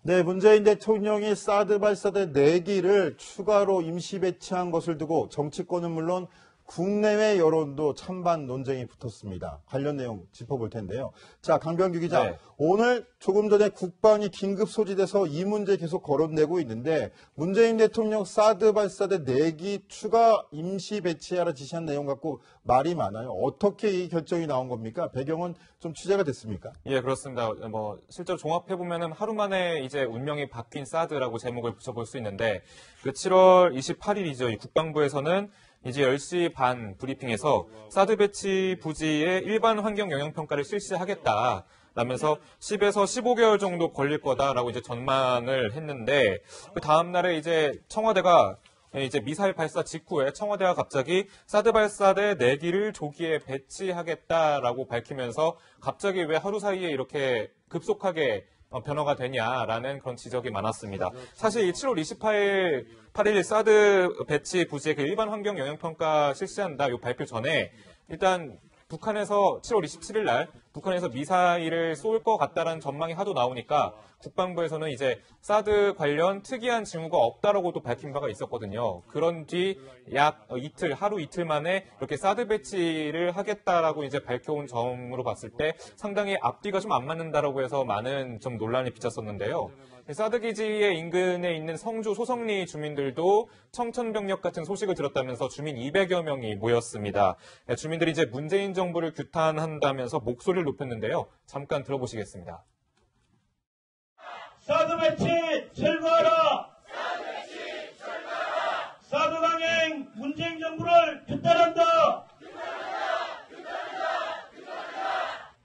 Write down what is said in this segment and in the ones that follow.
네, 문재인 대통령이 사드 발사대 4기를 추가로 임시 배치한 것을 두고 정치권은 물론 국내외 여론도 찬반 논쟁이 붙었습니다. 관련 내용 짚어볼 텐데요. 자, 강병규 기자. 네. 오늘 조금 전에 국방이 긴급 소집돼서 이 문제 계속 거론되고 있는데 문재인 대통령 사드 발사대 4기 추가 임시 배치하라 지시한 내용 갖고 말이 많아요. 어떻게 이 결정이 나온 겁니까? 배경은 좀 취재가 됐습니까? 예, 그렇습니다. 실제로 종합해보면은 하루 만에 이제 운명이 바뀐 사드라고 제목을 붙여볼 수 있는데 그 7월 28일이죠. 이 국방부에서는 이제 10시 반 브리핑에서 사드 배치 부지의 일반 환경 영향 평가를 실시하겠다. 라면서 10에서 15개월 정도 걸릴 거다라고 이제 전망을 했는데 그 다음 날에 이제 청와대가 이제 미사일 발사 직후에 청와대가 갑자기 사드 발사대 4기를 조기에 배치하겠다라고 밝히면서 갑자기 왜 하루 사이에 이렇게 급속하게 변화가 되냐라는 그런 지적이 많았습니다. 사실 7월 28일 사드 배치 부지의 그 일반 환경 영향 평가 실시한다 이 발표 전에 일단 북한에서 7월 27일 날 북한에서 미사일을 쏠 것 같다라는 전망이 하도 나오니까 국방부에서는 이제 사드 관련 특이한 징후가 없다라고도 밝힌 바가 있었거든요. 그런 뒤 약 이틀, 하루 이틀 만에 이렇게 사드 배치를 하겠다라고 이제 밝혀온 점으로 봤을 때 상당히 앞뒤가 좀 안 맞는다라고 해서 많은 좀 논란이 빚었었는데요. 사드 기지의 인근에 있는 성주 소성리 주민들도 청천벽력 같은 소식을 들었다면서 주민 200여 명이 모였습니다. 주민들이 이제 문재인 정부를 규탄한다면서 목소리를 높였는데요. 잠깐 들어보시겠습니다. 사드 배치 철거하라! 사드 배치 철거하라! 사드 강행 문재인 정부를 규탄한다!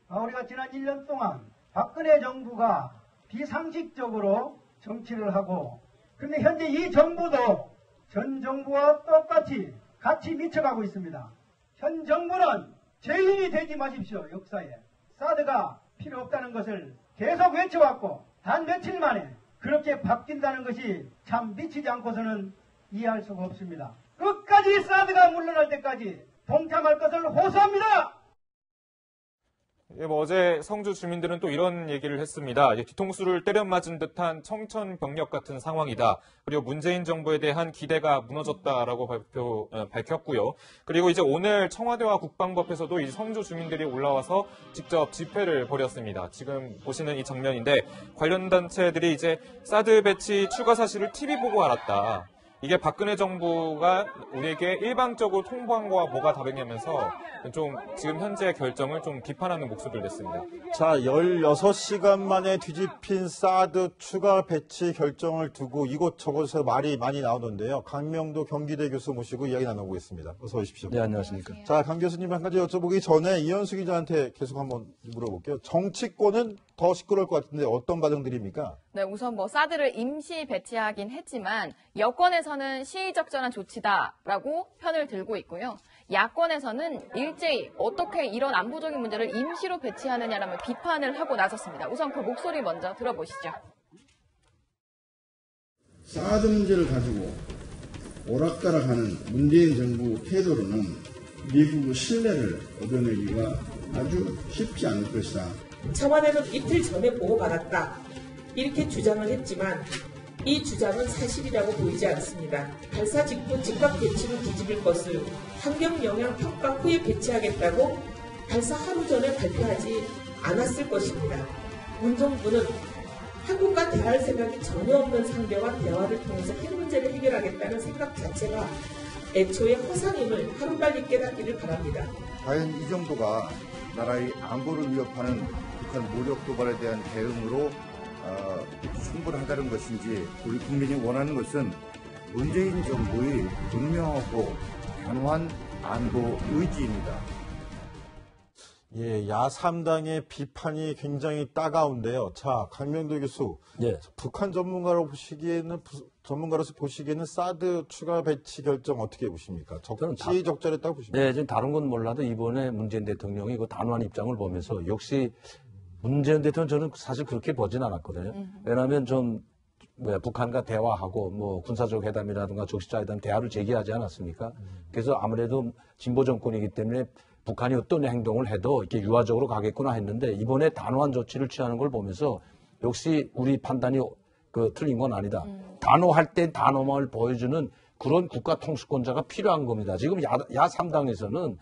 우리가 지난 1년 동안 박근혜 정부가 비상식적으로 정치를 하고 근데 현재 이 정부도 전 정부와 똑같이 같이 미쳐가고 있습니다. 현 정부는 죄인이 되지 마십시오. 역사에. 사드가 필요 없다는 것을 계속 외쳐왔고 단 며칠 만에 그렇게 바뀐다는 것이 참 미치지 않고서는 이해할 수가 없습니다. 끝까지 사드가 물러날 때까지 동참할 것을 호소합니다. 어제 성주 주민들은 또 이런 얘기를 했습니다. 뒤통수를 때려 맞은 듯한 청천벽력 같은 상황이다. 그리고 문재인 정부에 대한 기대가 무너졌다라고 밝혔고요. 그리고 이제 오늘 청와대와 국방부 앞에서도 이 성주 주민들이 올라와서 직접 집회를 벌였습니다. 지금 보시는 이 장면인데 관련 단체들이 이제 사드 배치 추가 사실을 TV 보고 알았다. 이게 박근혜 정부가 우리에게 일방적으로 통보한 거와 뭐가 다르냐면서 좀 지금 현재 결정을 좀 비판하는 목소리를 냈습니다. 자, 16시간 만에 뒤집힌 사드 추가 배치 결정을 두고 이곳저곳에서 말이 많이 나오는데요. 강명도 경기대 교수 모시고 이야기 나눠보겠습니다. 어서 오십시오. 네, 안녕하십니까. 자, 강 교수님 한 가지 여쭤보기 전에 이현수 기자한테 계속 한번 물어볼게요. 정치권은 더 시끄러울 것 같은데 어떤 반응들입니까? 네, 우선 사드를 임시 배치하긴 했지만 여권에서는 시의적절한 조치다라고 편을 들고 있고요. 야권에서는 일제히 어떻게 이런 안보적인 문제를 임시로 배치하느냐라며 비판을 하고 나섰습니다. 우선 그 목소리 먼저 들어보시죠. 사드 문제를 가지고 오락가락하는 문재인 정부 태도로는 미국의 신뢰를 얻어내기가 아주 쉽지 않을 것이다. 청와대는 이틀 전에 보고받았다. 이렇게 주장을 했지만 이 주장은 사실이라고 보이지 않습니다. 발사 직후 즉각 배치를 뒤집을 것을 환경영향 평가 후에 배치하겠다고 발사 하루 전에 발표하지 않았을 것입니다. 문 정부는 한국과 대화할 생각이 전혀 없는 상대와 대화를 통해서 핵 문제를 해결하겠다는 생각 자체가 애초에 허상임을 하루빨리 깨닫기를 바랍니다. 과연 이 정도가 나라의 안보를 위협하는 북한 무력 도발에 대한 대응으로 충분하다는 것인지 우리 국민이 원하는 것은 문재인 정부의 분명하고 단호한 안보 의지입니다. 예, 야3당의 비판이 굉장히 따가운데요. 자, 강명도 교수. 예. 북한 전문가로서 보시기에는 사드 추가 배치 결정 어떻게 보십니까? 적절했다고 보십니까? 네, 지금 다른 건 몰라도 이번에 문재인 대통령이 그 단호한 입장을 보면서 역시 문재인 대통령 저는 사실 그렇게 보진 않았거든요. 왜냐하면 북한과 대화하고 군사적 회담이라든가 적시자회담 대화를 제기하지 않았습니까? 그래서 아무래도 진보 정권이기 때문에 북한이 어떤 행동을 해도 이렇게 유화적으로 가겠구나 했는데 이번에 단호한 조치를 취하는 걸 보면서 역시 우리 판단이 틀린 건 아니다. 단호할 때 단호함을 보여주는 그런 국가 통수권자가 필요한 겁니다. 지금 야 3당에서는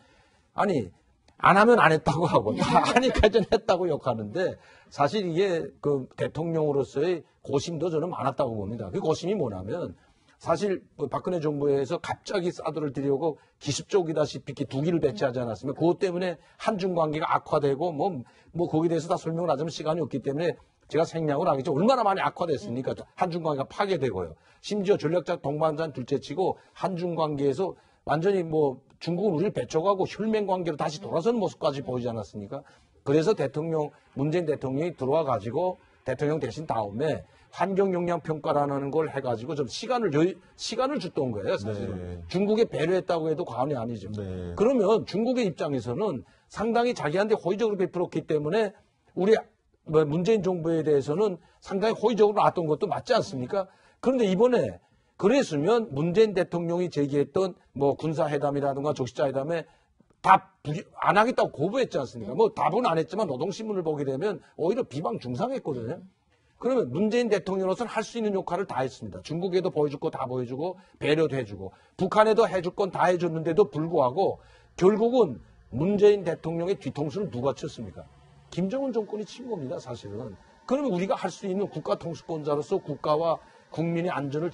아니 안 하면 안 했다고 하고 하니까 전 했다고 욕하는데 사실 이게 그 대통령으로서의 고심도 저는 많았다고 봅니다. 그 고심이 뭐냐면 사실 박근혜 정부에서 갑자기 사드를 들여오고 기습적이다시피 이렇게 두 기를 배치하지 않았습니까? 그것 때문에 한중 관계가 악화되고 뭐 거기에 대해서 다 설명을 하자면 시간이 없기 때문에 제가 생략을 하겠죠. 얼마나 많이 악화됐습니까? 한중 관계가 파괴되고요. 심지어 전략적 동반자는 둘째치고 한중 관계에서 완전히 뭐 중국은 우리를 배척하고 혈맹 관계로 다시 돌아서는 모습까지 보이지 않았습니까? 그래서 문재인 대통령이 들어와 가지고 대통령 되신 다음에 환경 영향 평가라는 걸 해가지고 좀 시간을 줬던 거예요, 사실은. 네. 중국에 배려했다고 해도 과언이 아니죠. 네. 그러면 중국의 입장에서는 상당히 자기한테 호의적으로 베풀었기 때문에 우리 문재인 정부에 대해서는 상당히 호의적으로 나왔던 것도 맞지 않습니까? 그런데 이번에 그랬으면 문재인 대통령이 제기했던 뭐 군사회담이라든가 적시자회담에 답 안 하겠다고 거부했지 않습니까? 뭐 답은 안 했지만 노동신문을 보게 되면 오히려 비방 중상했거든요. 그러면 문재인 대통령으로서는 할 수 있는 역할을 다 했습니다. 중국에도 보여줄 거 다 보여주고 배려도 해주고 북한에도 해줄 건 다 해줬는데도 불구하고 결국은 문재인 대통령의 뒤통수를 누가 쳤습니까? 김정은 정권이 친 겁니다, 사실은. 그러면 우리가 할 수 있는 국가 통수권자로서 국가와 국민의 안전을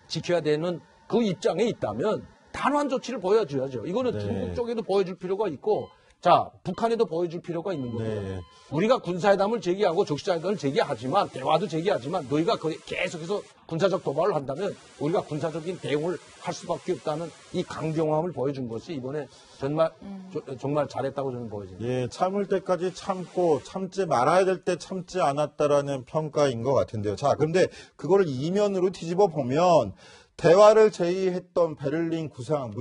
지켜야 되는 그 입장에 있다면 단호한 조치를 보여줘야죠. 이거는 네. 중국 쪽에도 보여줄 필요가 있고, 자, 북한에도 보여줄 필요가 있는 거죠. 네. 우리가 군사회담을 제기하고 적시자회담을 제기하지만, 대화도 제기하지만, 너희가 계속해서 군사적 도발을 한다면 우리가 군사적인 대응을 할 수밖에 없다는 이 강경함을 보여준 것이 이번에 정말 잘했다고 저는 보여집니다. 예, 참을 때까지 참고 참지 말아야 될 때 참지 않았다라는 평가인 것 같은데요. 자, 그런데 그거를 이면으로 뒤집어 보면 대화를 제의했던 베를린 구상,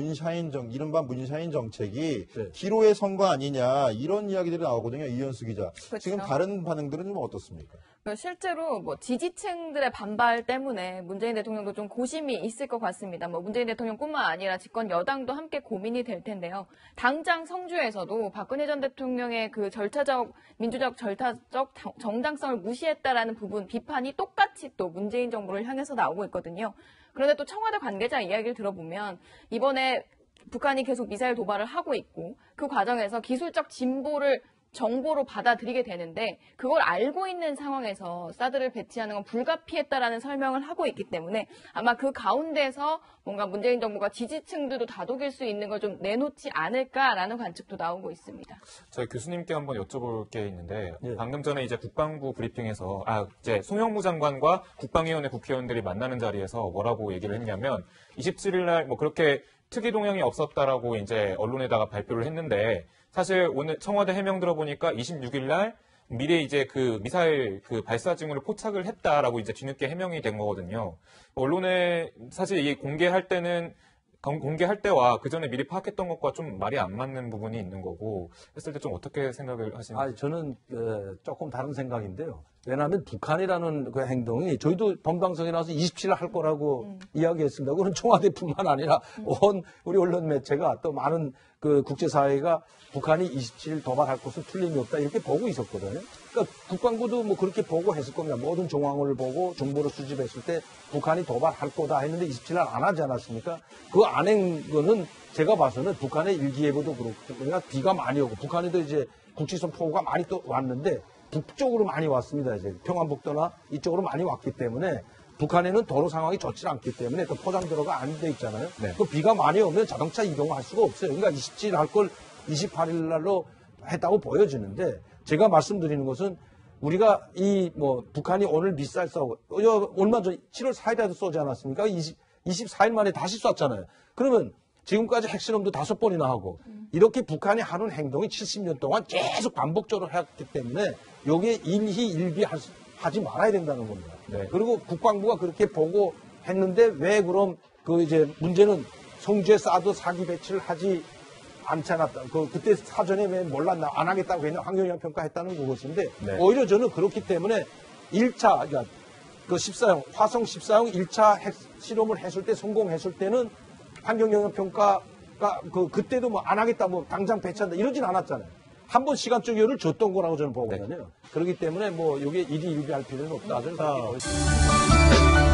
이른바 문샤인 정책이 네. 기로의 선거 아니냐 이런 이야기들이 나오거든요. 이현수 기자. 그렇죠. 지금 다른 반응들은 좀 어떻습니까? 실제로 뭐 지지층들의 반발 때문에 문재인 대통령도 좀 고심이 있을 것 같습니다. 뭐 문재인 대통령뿐만 아니라 집권 여당도 함께 고민이 될 텐데요. 당장 성주에서도 박근혜 전 대통령의 그 민주적 절차적 정당성을 무시했다라는 부분 비판이 똑같이 또 문재인 정부를 향해서 나오고 있거든요. 그런데 또 청와대 관계자 이야기를 들어보면 이번에 북한이 계속 미사일 도발을 하고 있고 그 과정에서 기술적 진보를 정보로 받아들이게 되는데 그걸 알고 있는 상황에서 사드를 배치하는 건 불가피했다라는 설명을 하고 있기 때문에 아마 그 가운데서 뭔가 문재인 정부가 지지층들도 다독일 수 있는 걸 좀 내놓지 않을까라는 관측도 나오고 있습니다. 저희 교수님께 한번 여쭤볼 게 있는데 예. 방금 전에 이제 국방부 브리핑에서 이제 송영무 장관과 국방위원회 국회의원들이 만나는 자리에서 뭐라고 얘기를 했냐면 27일 날 뭐 그렇게 특이 동향이 없었다라고 이제 언론에다가 발표를 했는데 사실 오늘 청와대 해명 들어보니까 26일 날 미래 이제 그 미사일 그 발사 징후를 포착을 했다라고 이제 뒤늦게 해명이 된 거거든요. 언론에 사실 이 공개할 때와 그 전에 미리 파악했던 것과 좀 말이 안 맞는 부분이 있는 거고 했을 때 좀 어떻게 생각을 하시는지? 저는 조금 다른 생각인데요. 왜냐하면 북한이라는 그 행동이 저희도 본방송에 나와서 27일 할 거라고 이야기했습니다. 그건 청와대뿐만 아니라 온 우리 언론 매체가 또 많은 그 국제사회가 북한이 27일 도발할 것은 틀림이 없다 이렇게 보고 있었거든요. 그러니까 국방부도 뭐 그렇게 보고 했을 겁니다. 모든 정황을 보고 정보를 수집했을 때 북한이 도발할 거다 했는데 27일 안 하지 않았습니까? 그 안 한 거는 제가 봐서는 북한의 일기예보도 그렇고 그러니까 비가 많이 오고 북한에도 이제 국지선 폭우가 많이 또 왔는데 북쪽으로 많이 왔습니다. 이제 평안북도나 이쪽으로 많이 왔기 때문에 북한에는 도로 상황이 좋지 않기 때문에 또 포장도로가 안 돼 있잖아요. 네. 그 비가 많이 오면 자동차 이동할 수가 없어요. 그러니까 27일 할 걸 28일 날로 했다고 보여지는데 제가 말씀드리는 것은 우리가 북한이 오늘 미사일 쏘고 얼마 전 7월 4일에도 쏘지 않았습니까? 24일 만에 다시 쐈잖아요. 그러면 지금까지 핵실험도 5번이나 하고 이렇게 북한이 하는 행동이 70년 동안 계속 반복적으로 했기 때문에 여기에 일희일비하지 말아야 된다는 겁니다. 네. 그리고 국방부가 그렇게 보고 했는데 왜 그럼 문제는 성주에 사드 사기 배치를 하지 않지 않았다. 그때 사전에 왜 몰랐나 안 하겠다고 했냐 환경영향 평가했다는 그것인데 네. 오히려 저는 그렇기 때문에 1차 그러니까 화성 14형 1차 핵 실험을 했을 때 성공했을 때는 환경영향 평가가 그때도 뭐 안 하겠다 당장 배치한다 이러진 않았잖아요. 한 번 시간적 여유를 줬던 거라고 저는 보거든요. 그렇기 때문에 뭐 이게 일희일비할 필요는 없다. 저는 그렇게 보여집니다.